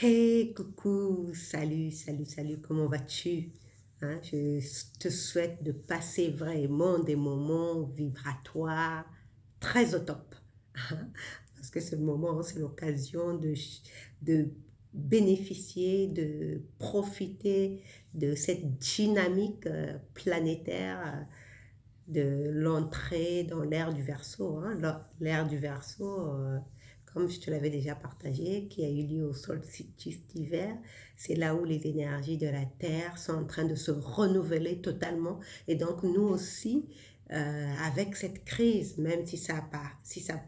Hey, coucou, salut, comment vas-tu? Hein, te souhaite de passer vraiment des moments vibratoires très au top. Hein, parce que ce moment, c'est l'occasion de bénéficier, de profiter de cette dynamique planétaire de l'entrée dans l'ère du Verseau, hein. L'ère du Verseau, comme je te l'avais déjà partagé, qui a eu lieu au solstice d'hiver, c'est là où les énergies de la Terre sont en train de se renouveler totalement. Et donc nous aussi, avec cette crise, même si ça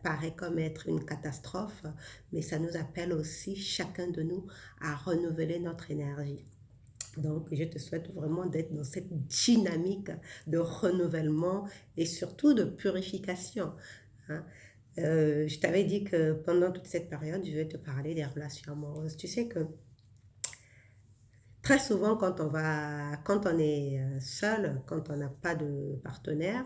paraît comme être une catastrophe, mais ça nous appelle aussi, chacun de nous, à renouveler notre énergie. Donc, je te souhaite vraiment d'être dans cette dynamique de renouvellement et surtout de purification, hein. Je t'avais dit que pendant toute cette période, je vais te parler des relations amoureuses. Tu sais que très souvent, quand on est seul, quand on n'a pas de partenaire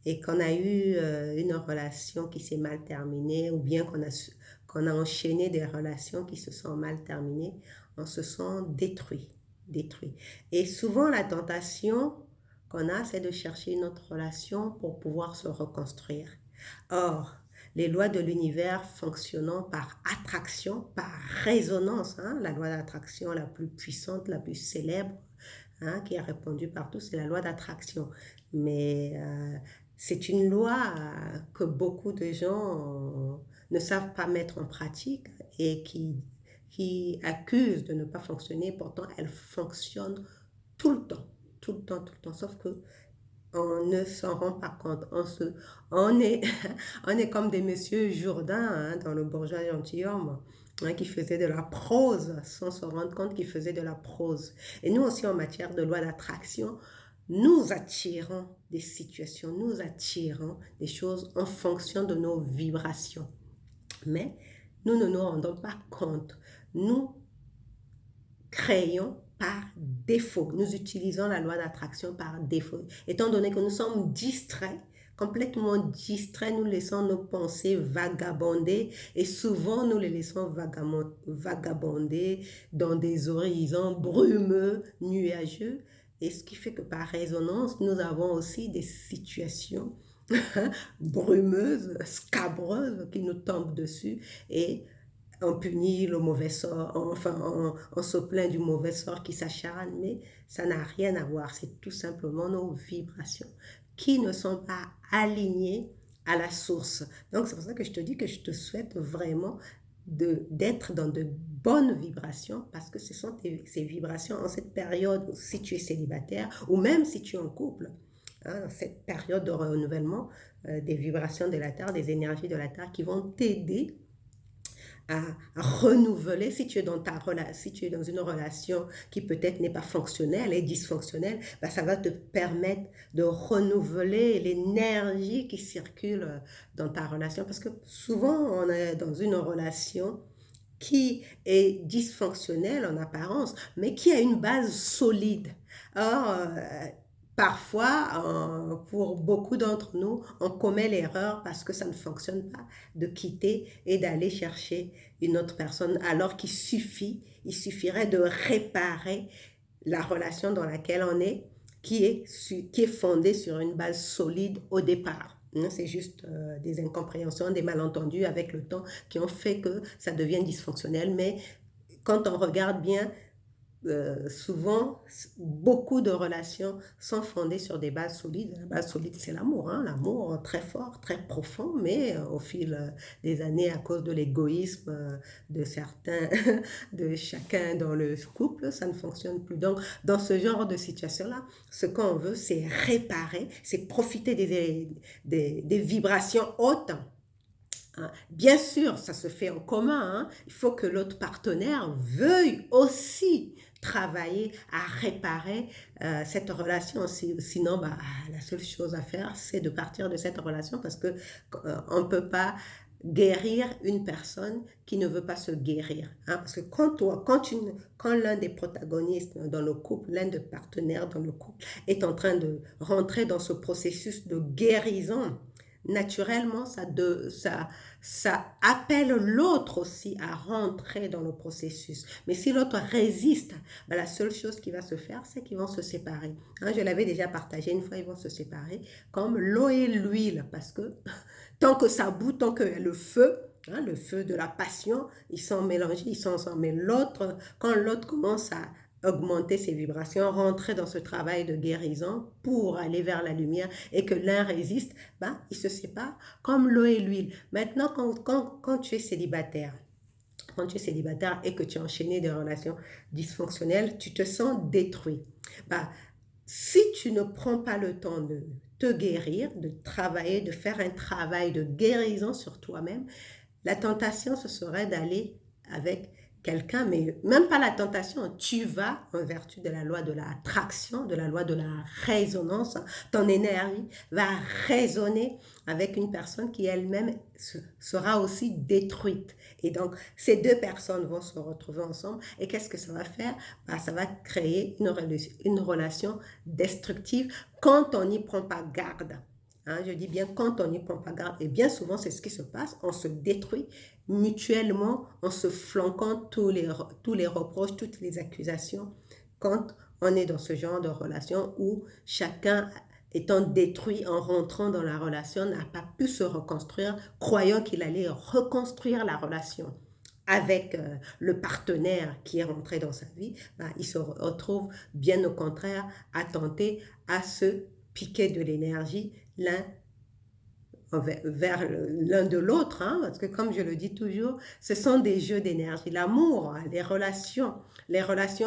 et qu'on a eu une relation qui s'est mal terminée ou bien qu'on a enchaîné des relations qui se sont mal terminées, on se sent détruit. Et souvent, la tentation qu'on a, c'est de chercher une autre relation pour pouvoir se reconstruire. Or, les lois de l'univers fonctionnant par attraction, par résonance, hein, la loi d'attraction la plus puissante, la plus célèbre, hein, qui est répandue partout, c'est la loi d'attraction. Mais c'est une loi que beaucoup de gens ne savent pas mettre en pratique et qui accusent de ne pas fonctionner. Pourtant, elle fonctionne tout le temps, tout le temps, tout le temps. Sauf que on ne s'en rend pas compte. On est, on est comme des messieurs Jourdain, hein, dans le bourgeois gentilhomme, hein, qui faisaient de la prose sans se rendre compte qu'ils faisaient de la prose. Et nous aussi, en matière de loi d'attraction, nous attirons des situations, nous attirons des choses en fonction de nos vibrations. Mais nous ne nous rendons pas compte. Nous créons par défaut. Nous utilisons la loi d'attraction par défaut. Étant donné que nous sommes distraits, complètement distraits, nous laissons nos pensées vagabonder et souvent nous les laissons vagabonder dans des horizons brumeux, nuageux. Et ce qui fait que par résonance, nous avons aussi des situations brumeuses, scabreuses qui nous tombent dessus et on punit le mauvais sort, enfin on se plaint du mauvais sort qui s'acharne, mais ça n'a rien à voir, c'est tout simplement nos vibrations qui ne sont pas alignées à la source. Donc c'est pour ça que je te dis que je te souhaite vraiment d'être dans de bonnes vibrations parce que ce sont ces vibrations en cette période, si tu es célibataire ou même si tu es en couple, hein, cette période de renouvellement des vibrations de la Terre, des énergies de la Terre qui vont t'aider à renouveler. Si tu es si tu es dans une relation qui peut-être n'est pas fonctionnelle et dysfonctionnelle, ben ça va te permettre de renouveler l'énergie qui circule dans ta relation. Parce que souvent, on est dans une relation qui est dysfonctionnelle en apparence, mais qui a une base solide. Or, parfois, pour beaucoup d'entre nous, on commet l'erreur parce que ça ne fonctionne pas de quitter et d'aller chercher une autre personne, alors il suffirait de réparer la relation dans laquelle on est, qui est fondée sur une base solide au départ. C'est juste des incompréhensions, des malentendus avec le temps qui ont fait que ça devient dysfonctionnel. Mais quand on regarde bien, souvent, beaucoup de relations sont fondées sur des bases solides. La base solide, c'est l'amour, hein? L'amour très fort, très profond, mais au fil des années, à cause de l'égoïsme de certains, de chacun dans le couple, ça ne fonctionne plus. Donc, dans ce genre de situation-là, ce qu'on veut, c'est réparer, c'est profiter des vibrations hautes. Hein. Bien sûr, ça se fait en commun, hein. Il faut que l'autre partenaire veuille aussi travailler à réparer cette relation. Sinon, bah, la seule chose à faire, c'est de partir de cette relation parce que on ne peut pas guérir une personne qui ne veut pas se guérir. Hein. Parce que quand l'un des protagonistes dans le couple, l'un des partenaires dans le couple est en train de rentrer dans ce processus de guérison naturellement, ça appelle l'autre aussi à rentrer dans le processus. Mais si l'autre résiste, ben la seule chose qui va se faire, c'est qu'ils vont se séparer. Hein, je l'avais déjà partagé une fois, ils vont se séparer comme l'eau et l'huile, parce que tant que ça bout, tant que le feu, hein, le feu de la passion, ils sont mélangés, ils sont ensemble. Mais l'autre, quand l'autre commence à augmenter ses vibrations, rentrer dans ce travail de guérison pour aller vers la lumière et que l'un résiste, ben, ils se séparent comme l'eau et l'huile. Maintenant, quand tu es célibataire, et que tu as enchaîné des relations dysfonctionnelles, tu te sens détruit. Ben, si tu ne prends pas le temps de te guérir, de travailler, de faire un travail de guérison sur toi-même, la tentation, ce serait d'aller avec quelqu'un, mais même pas la tentation, tu vas, en vertu de la loi de l'attraction, de la loi de la résonance, ton énergie va résonner avec une personne qui elle-même sera aussi détruite. Et donc, ces deux personnes vont se retrouver ensemble. Et qu'est-ce que ça va faire? Ben, ça va créer une relation destructive quand on n'y prend pas garde. Hein, je dis bien quand on n'y prend pas garde. Et bien souvent, c'est ce qui se passe. On se détruit mutuellement en se flanquant tous les reproches, toutes les accusations quand on est dans ce genre de relation où chacun étant détruit en rentrant dans la relation n'a pas pu se reconstruire, croyant qu'il allait reconstruire la relation avec le partenaire qui est rentré dans sa vie, ben, il se retrouve bien au contraire à tenter à se piquer de l'énergie l'un vers l'un de l'autre, hein, parce que comme je le dis toujours, ce sont des jeux d'énergie. L'amour, hein, les relations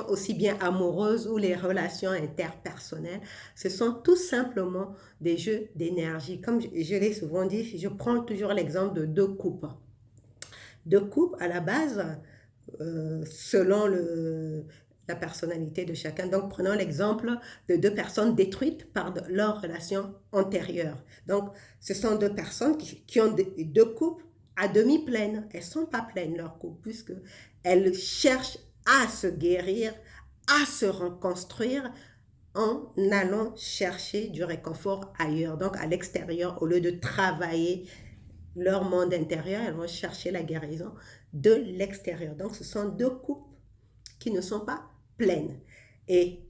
aussi bien amoureuses ou les relations interpersonnelles, ce sont tout simplement des jeux d'énergie. Comme je l'ai souvent dit, je prends toujours l'exemple de deux coupes. Deux coupes, à la base, selon la personnalité de chacun. Donc, prenons l'exemple de deux personnes détruites par leur relation antérieure. Donc, ce sont deux personnes qui ont deux coupes à demi pleines. Elles ne sont pas pleines, leur coupe, puisqu'elles cherchent à se guérir, à se reconstruire en allant chercher du réconfort ailleurs, donc à l'extérieur, au lieu de travailler leur monde intérieur, elles vont chercher la guérison de l'extérieur. Donc, ce sont deux coupes qui ne sont pas pleines. Et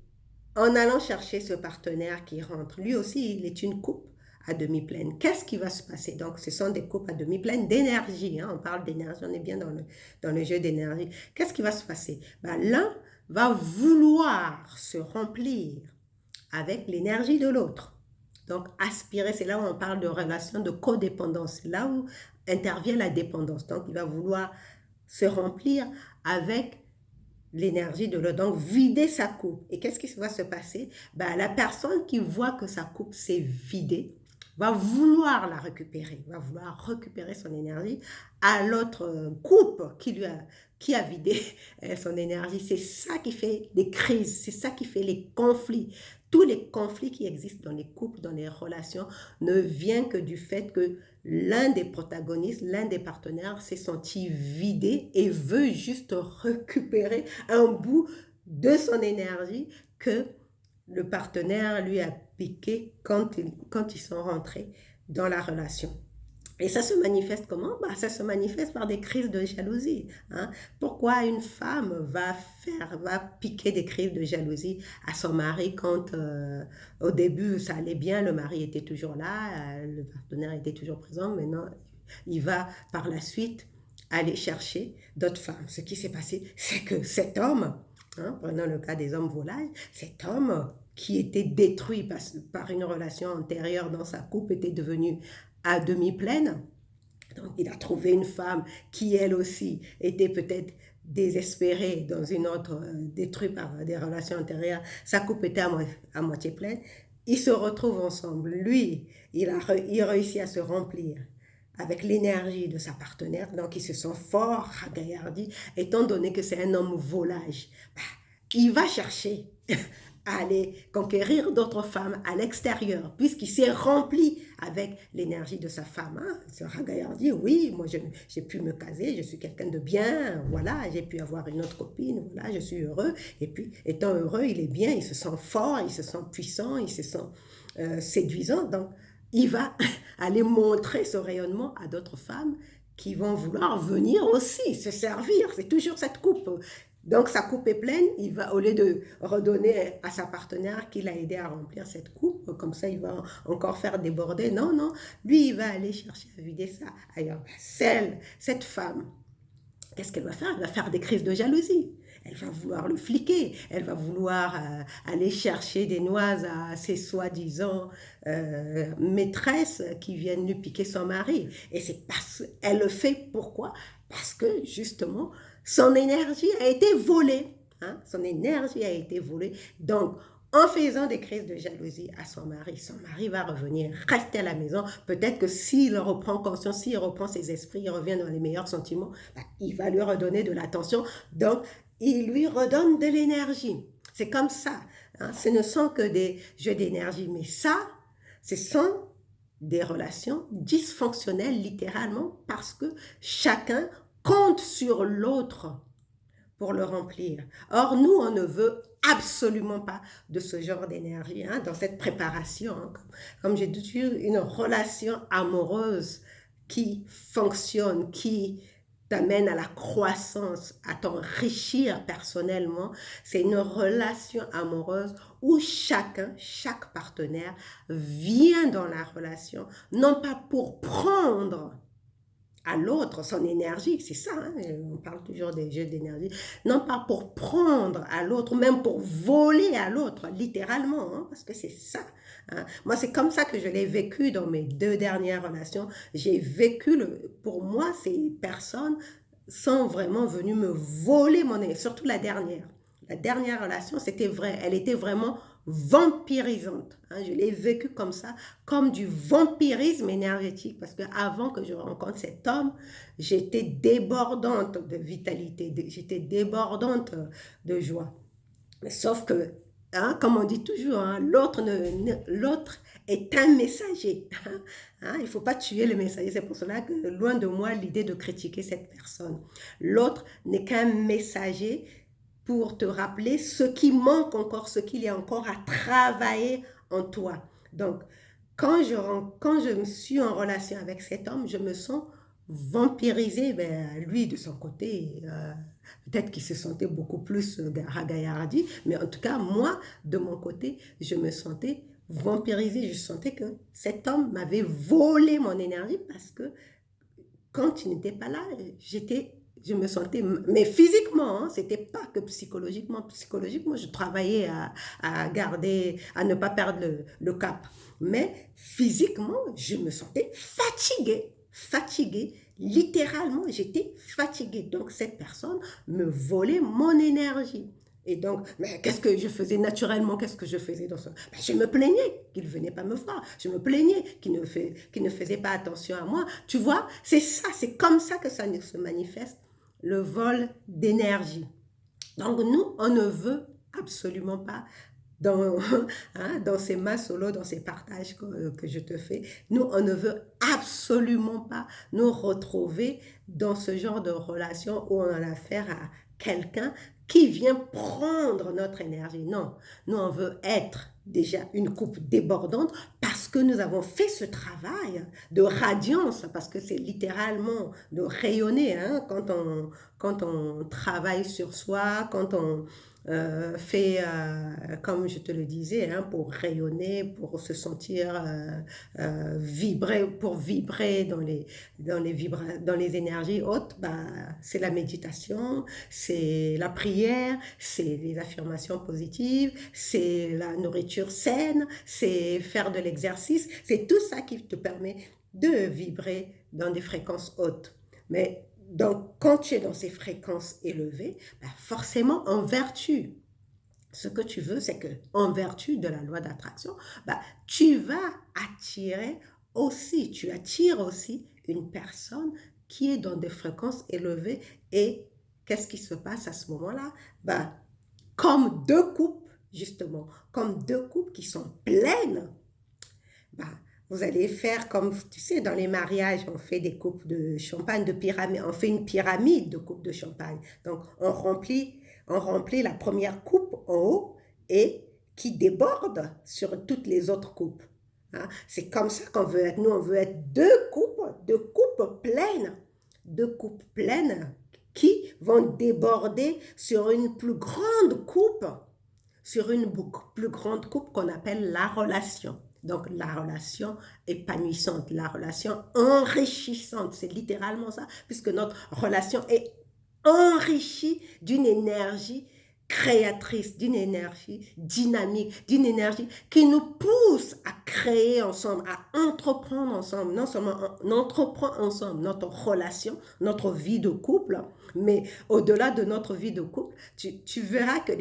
en allant chercher ce partenaire qui rentre, lui aussi, il est une coupe à demi pleine. Qu'est-ce qui va se passer? Donc, ce sont des coupes à demi pleines d'énergie. Hein? On parle d'énergie, on est bien dans le jeu d'énergie. Qu'est-ce qui va se passer? Ben, l'un va vouloir se remplir avec l'énergie de l'autre. Donc, aspirer, c'est là où on parle de relation de codépendance. C'est là où intervient la dépendance. Donc, il va vouloir se remplir avec l'énergie de l'autre, donc vider sa coupe. Et qu'est-ce qui va se passer? Ben, la personne qui voit que sa coupe s'est vidée va vouloir la récupérer, va vouloir récupérer son énergie à l'autre coupe qui a vidé son énergie. C'est ça qui fait des crises, c'est ça qui fait les conflits. Tous les conflits qui existent dans les couples, dans les relations, ne viennent que du fait que l'un des protagonistes, l'un des partenaires s'est senti vidé et veut juste récupérer un bout de son énergie que le partenaire lui a piqué quand ils sont rentrés dans la relation. Et ça se manifeste comment? Bah, ça se manifeste par des crises de jalousie. Hein? Pourquoi une femme va piquer des crises de jalousie à son mari quand au début ça allait bien, le mari était toujours là, le partenaire était toujours présent, maintenant il va par la suite aller chercher d'autres femmes. Ce qui s'est passé, c'est que cet homme, hein, prenons le cas des hommes volailles, cet homme qui était détruit par une relation antérieure dans sa coupe était devenu à demi pleine. Donc, il a trouvé une femme qui, elle aussi, était peut-être désespérée dans une autre, détruite par des relations antérieures. Sa coupe était à moitié pleine. Ils se retrouvent ensemble. Lui, il réussit à se remplir avec l'énergie de sa partenaire. Donc, il se sent fort, ragaillardi, étant donné que c'est un homme volage. Bah, il va chercher à aller conquérir d'autres femmes à l'extérieur, puisqu'il s'est rempli avec l'énergie de sa femme. Hein. Ce ragaillard dit, oui, moi j'ai pu me caser, je suis quelqu'un de bien, voilà, j'ai pu avoir une autre copine, voilà, je suis heureux. Et puis, étant heureux, il est bien, il se sent fort, il se sent puissant, il se sent séduisant. Donc, il va aller montrer ce rayonnement à d'autres femmes qui vont vouloir venir aussi se servir. C'est toujours cette coupe. Donc sa coupe est pleine, il va, au lieu de redonner à sa partenaire qui l'a aidé à remplir cette coupe, comme ça il va encore faire déborder. Non, non, lui il va aller chercher à vider ça ailleurs. Cette femme, qu'est-ce qu'elle va faire? Elle va faire des crises de jalousie. Elle va vouloir le fliquer, elle va vouloir aller chercher des noises à ses soi-disant maîtresses qui viennent lui piquer son mari. Et c'est parce qu'elle le fait, pourquoi? Parce que justement, son énergie a été volée. Hein? Son énergie a été volée. Donc, en faisant des crises de jalousie à son mari va revenir, rester à la maison. Peut-être que s'il reprend conscience, s'il reprend ses esprits, il revient dans les meilleurs sentiments, il va lui redonner de l'attention. Donc, il lui redonne de l'énergie. C'est comme ça. Hein? Ce ne sont que des jeux d'énergie. Mais ça, ce sont des relations dysfonctionnelles, littéralement, parce que chacun compte sur l'autre pour le remplir. Or, nous, on ne veut absolument pas de ce genre d'énergie, hein, dans cette préparation. Hein. Comme j'ai dit, une relation amoureuse qui fonctionne, qui t'amène à la croissance, à t'enrichir personnellement, c'est une relation amoureuse où chaque partenaire vient dans la relation, non pas pour prendre à l'autre son énergie, c'est ça, hein, on parle toujours des jeux d'énergie, non pas pour prendre à l'autre, même pour voler à l'autre, littéralement, hein, parce que c'est ça. Hein. Moi, c'est comme ça que je l'ai vécu dans mes 2 dernières relations. J'ai vécu, pour moi, ces personnes sont vraiment venues me voler mon énergie, surtout la dernière. La dernière relation, c'était vrai, elle était vraiment vampirisante. Hein, je l'ai vécu comme ça, comme du vampirisme énergétique, parce qu'avant que je rencontre cet homme, j'étais débordante de vitalité, j'étais débordante de joie. Mais sauf que, hein, comme on dit toujours, hein, l'autre est un messager. Hein, il ne faut pas tuer le messager, c'est pour cela que loin de moi l'idée de critiquer cette personne. L'autre n'est qu'un messager pour te rappeler ce qui manque encore, ce qu'il y a encore à travailler en toi. Donc, quand je me suis en relation avec cet homme, je me sens vampirisée. Ben, lui, de son côté, peut-être qu'il se sentait beaucoup plus ragaillardi, mais en tout cas, moi, de mon côté, je me sentais vampirisée. Je sentais que cet homme m'avait volé mon énergie parce que quand tu n'étais pas là, je me sentais, mais physiquement, hein, c'était pas que psychologiquement. Psychologiquement, je travaillais à garder, à ne pas perdre le cap. Mais physiquement, je me sentais fatiguée. Littéralement, j'étais fatiguée. Donc, cette personne me volait mon énergie. Et donc, mais qu'est-ce que je faisais naturellement? Qu'est-ce que je faisais dans ce... Ben, je me plaignais qu'il ne venait pas me voir. Je me plaignais qu'il ne faisait pas attention à moi. Tu vois, c'est ça, c'est comme ça que ça se manifeste, le vol d'énergie. Donc, nous, on ne veut absolument pas dans, hein, dans ces masses solo, dans ces partages que je te fais, nous, on ne veut absolument pas nous retrouver dans ce genre de relation où on a affaire à quelqu'un qui vient prendre notre énergie. Non, nous, on veut être déjà une coupe débordante parce que nous avons fait ce travail de radiance, parce que c'est littéralement de rayonner, hein, quand on travaille sur soi, quand on fait, comme je te le disais, hein, pour rayonner, pour se sentir vibrer, pour vibrer dans les énergies hautes, bah, c'est la méditation, c'est la prière, c'est les affirmations positives, c'est la nourriture saine, c'est faire de l'exercice, c'est tout ça qui te permet de vibrer dans des fréquences hautes. Mais donc, quand tu es dans ces fréquences élevées, ben forcément, en vertu, ce que tu veux, c'est que en vertu de la loi d'attraction, ben, tu attires aussi une personne qui est dans des fréquences élevées. Et qu'est-ce qui se passe à ce moment-là? Ben, comme 2 coupes, justement, comme 2 coupes qui sont pleines, ben, vous allez faire comme, tu sais, dans les mariages, on fait des coupes de champagne, de pyramide, on fait une pyramide de coupes de champagne. Donc, on remplit la première coupe en haut et qui déborde sur toutes les autres coupes. Hein. C'est comme ça qu'on veut être. Nous, on veut être deux coupes pleines qui vont déborder sur une plus grande coupe, sur une beaucoup plus grande coupe qu'on appelle la relation. Donc, la relation épanouissante, la relation enrichissante, c'est littéralement ça, puisque notre relation est enrichie d'une énergie créatrice, d'une énergie dynamique, d'une énergie qui nous pousse à créer ensemble, à entreprendre ensemble. Non seulement on entreprend ensemble notre relation, notre vie de couple, mais au-delà de notre vie de couple, tu verras que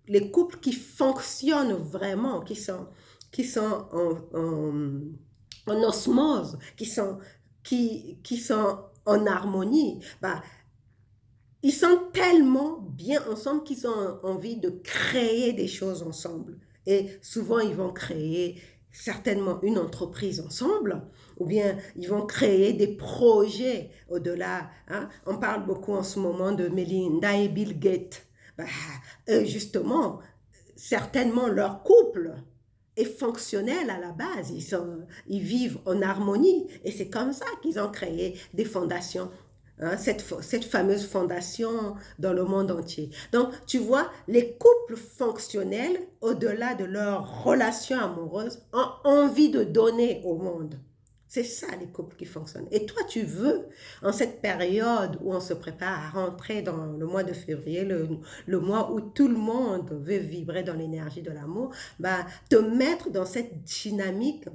les couples qui fonctionnent vraiment, qui sont en osmose, qui sont en harmonie, bah, ils sont tellement bien ensemble qu'ils ont envie de créer des choses ensemble. Et souvent, ils vont créer certainement une entreprise ensemble, ou bien ils vont créer des projets au-delà. Hein. On parle beaucoup en ce moment de Melinda et Bill Gates. Bah, justement, certainement leur couple est fonctionnel à la base. Ils vivent en harmonie. Et c'est comme ça qu'ils ont créé des fondations, hein, cette fameuse fondation dans le monde entier. Donc, tu vois, les couples fonctionnels, au-delà de leur relation amoureuse, ont envie de donner au monde. C'est ça les couples qui fonctionnent. Et toi, tu veux, en cette période où on se prépare à rentrer dans le mois de février, le mois où tout le monde veut vibrer dans l'énergie de l'amour, bah, te mettre dans cette dynamique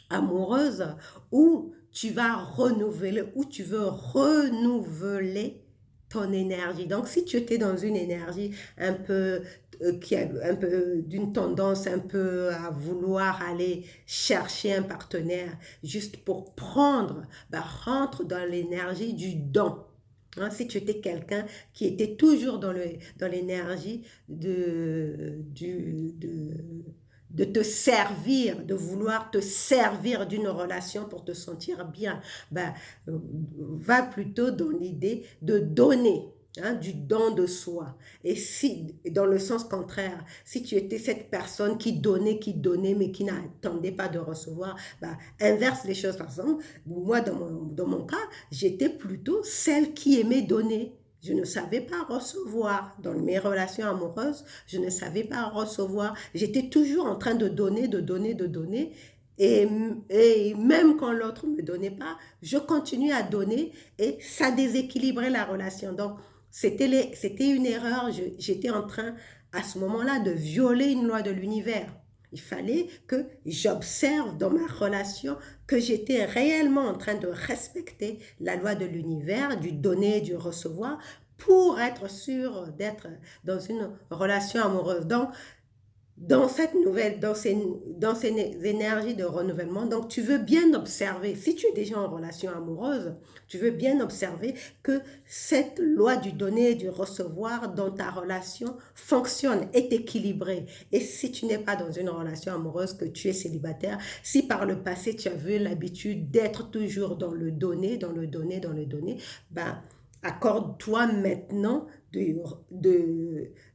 amoureuse où tu vas renouveler, où tu veux renouveler ton énergie. Donc, si tu étais dans une énergie un peu qui a un peu d'une tendance un peu à vouloir aller chercher un partenaire juste pour prendre, ben, rentre dans l'énergie du don. Hein, si tu étais quelqu'un qui était toujours dans l'énergie de te servir, de vouloir te servir d'une relation pour te sentir bien, ben, va plutôt dans l'idée de donner. Hein, du don de soi. Et si, dans le sens contraire, si tu étais cette personne qui donnait, mais qui n'attendait pas de recevoir, ben, inverse les choses. Par exemple, moi, dans mon cas, j'étais plutôt celle qui aimait donner. Je ne savais pas recevoir. Dans mes relations amoureuses, je ne savais pas recevoir. J'étais toujours en train de donner, de donner, de donner. Et même quand l'autre ne me donnait pas, je continuais à donner et ça déséquilibrait la relation. Donc, c'était une erreur. J'étais en train, à ce moment-là, de violer une loi de l'univers. Il fallait que j'observe dans ma relation que j'étais réellement en train de respecter la loi de l'univers, du donner et du recevoir, pour être sûr d'être dans une relation amoureuse. Donc, dans cette nouvelle, dans ces énergies de renouvellement, donc tu veux bien observer, si tu es déjà en relation amoureuse, tu veux bien observer que cette loi du donner et du recevoir dans ta relation fonctionne, est équilibrée. Et si tu n'es pas dans une relation amoureuse, que tu es célibataire, si par le passé tu as eu l'habitude d'être toujours dans le donner, dans le donner, dans le donner, ben, accorde-toi maintenant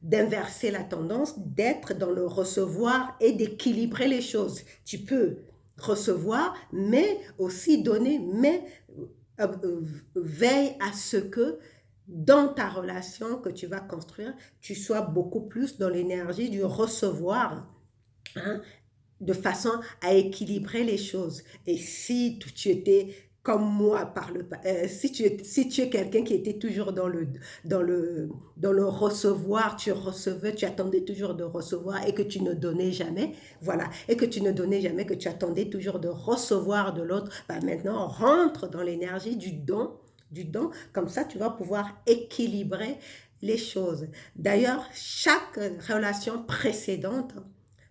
d'inverser la tendance, d'être dans le recevoir et d'équilibrer les choses. Tu peux recevoir, mais aussi donner, mais veille à ce que dans ta relation que tu vas construire, tu sois beaucoup plus dans l'énergie du recevoir, hein, de façon à équilibrer les choses. Et si tu étais comme moi, si tu es quelqu'un qui était toujours dans le recevoir, tu recevais, tu attendais toujours de recevoir et que tu ne donnais jamais, voilà, et que tu ne donnais jamais, que tu attendais toujours de recevoir de l'autre, ben maintenant, rentre dans l'énergie du don, comme ça, tu vas pouvoir équilibrer les choses. D'ailleurs, chaque relation précédente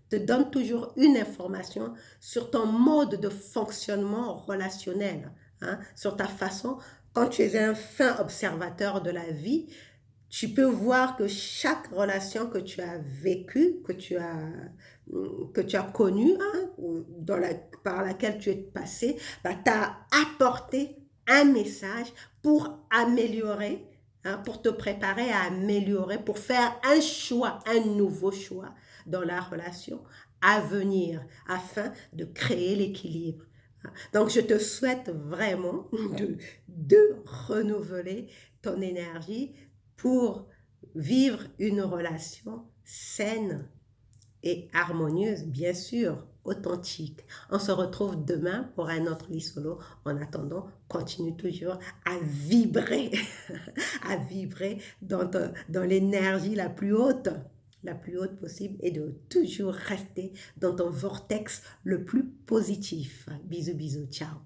te donne toujours une information sur ton mode de fonctionnement relationnel, hein, sur ta façon. Quand tu es un fin observateur de la vie, tu peux voir que chaque relation que tu as vécue, que tu as connue, hein, par laquelle tu es passé, bah, t'a apporté un message pour améliorer, hein, pour te préparer à améliorer, pour faire un choix, un nouveau choix dans la relation à venir afin de créer l'équilibre. Donc, je te souhaite vraiment de renouveler ton énergie pour vivre une relation saine et harmonieuse, bien sûr, authentique. On se retrouve demain pour un autre lit solo. En attendant, continue toujours à vibrer, à vibrer dans l'énergie la plus haute possible et de toujours rester dans ton vortex le plus positif. Bisous, bisous, ciao.